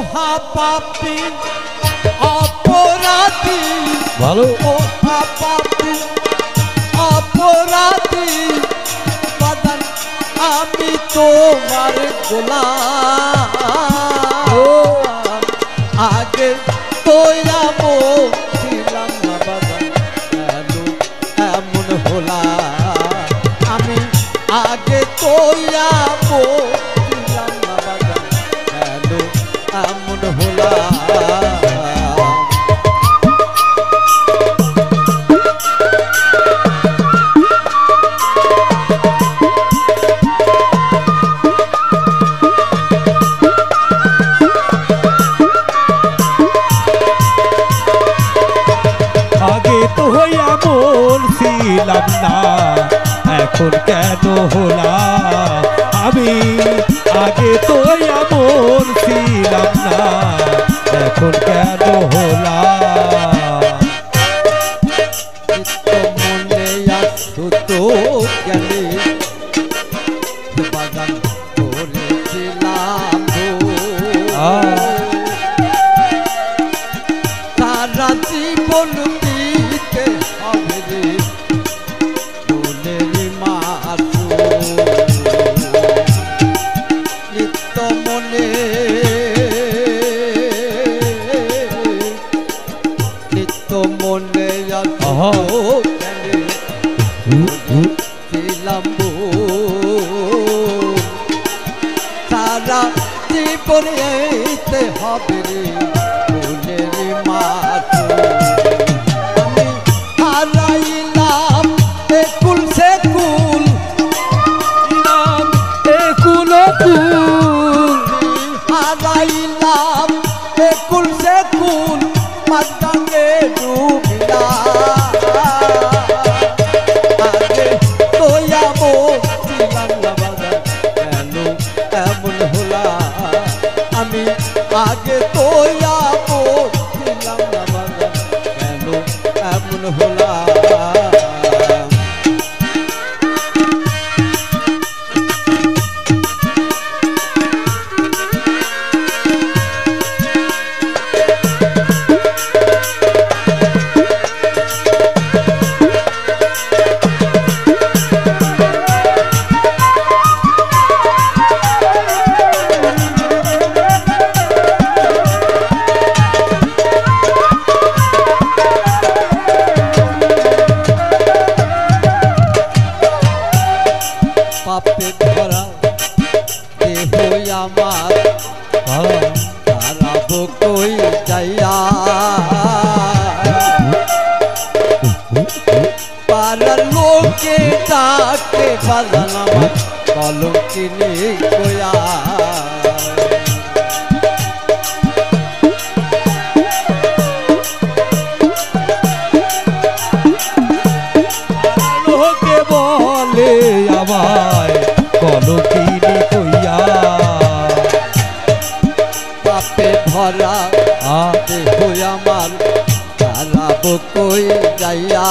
মহাপাপী অপরাধী ভালো মহাপাপী অপরাধী বাদান আমি তোমার গোলাম আগে তো ছিলাম না বাদান কেন এমন হলাম আমি আগে তো ছিলাম না বাদান কেন এমন হলাম ছিলাম না এখন কেন হলাম আমি আগে তো এমন ছিলাম না এখন কেন হলাম মনে আসতো তো গেলে বাগান করেছিলাম সারা জীবন দিতে হবে রে বলের মাসু নিত্য মনে নিত্য মনে ছিলাম সারা জীবন এইতে হবে রে বলের মাসু আমি হারাইলাম একুল সেকুল একুল হারাইলাম একুল সেকুল মাতাকে ডুবিলা আগে তোয়াবো ছিলাম না বাবা কেন এমন হলা আমি আগে তোয়াবো ছিলাম না বাবা কেন এমন হলা পাপে ধরা দেহ আমার তারাবো কই যাইয়া পাড়ার লোকে ডাকে বাজান আমার কলঙ্কিনী কয়া লোকে বলে আমায় কলঙ্কিনী কইয়া পাপে ভরা দেহ আমার তারাবো কই যাইয়া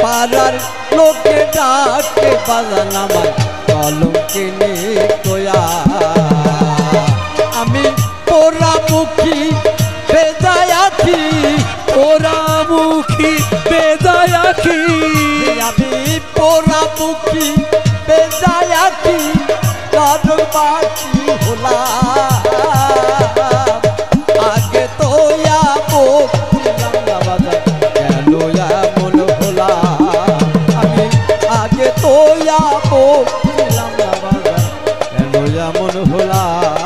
পাড়ার লোকে ডাকে বাজান আমার কলঙ্কিনী কয়া আমি পোড়ামুখী বেজায় আছি পোড়ামুখী বেজায় আছি আমি পোড়ামুখী বেজায় আছি নরবাসী হলাম আগে তো ছিলাম না বাজার কেন এমন হলাম আমি আগে তো ছিলাম না বাজার কেন এমন হলাম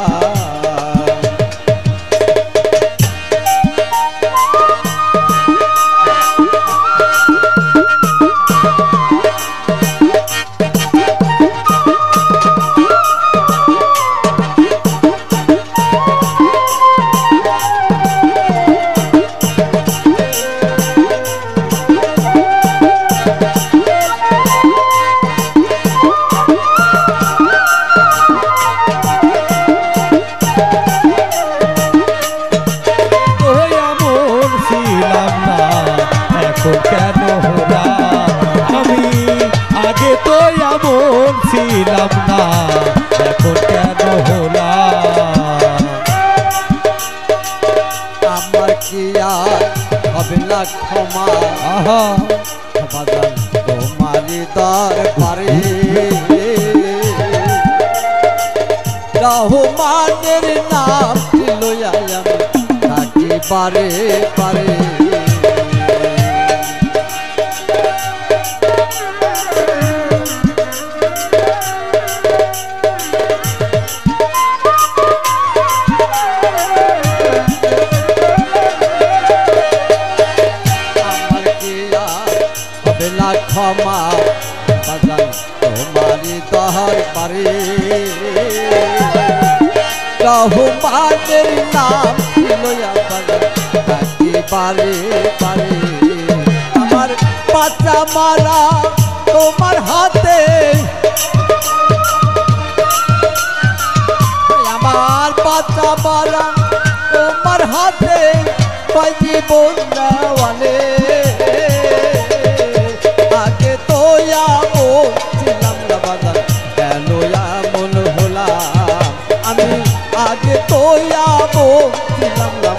কেন হলাম আমি আগে তো এমন ছিলাম না এখন কেন হলাম কি আর হবে না ক্ষমা আহা বাজান তোমারি দরবারে রহমানের নাম লইয়া আমি থাকি বারে বারে ক্ষমা বাজান তোমারি দরবারে রহমানের নাম লইয়া বাজান থাকি বারে বারে আমার বাচ্চা মারা তোমার হাতে আমার বাচ্চা মারা তোমার হাতে কয় জীবন দেওয়ালে আমি আগে তো ছিলাম না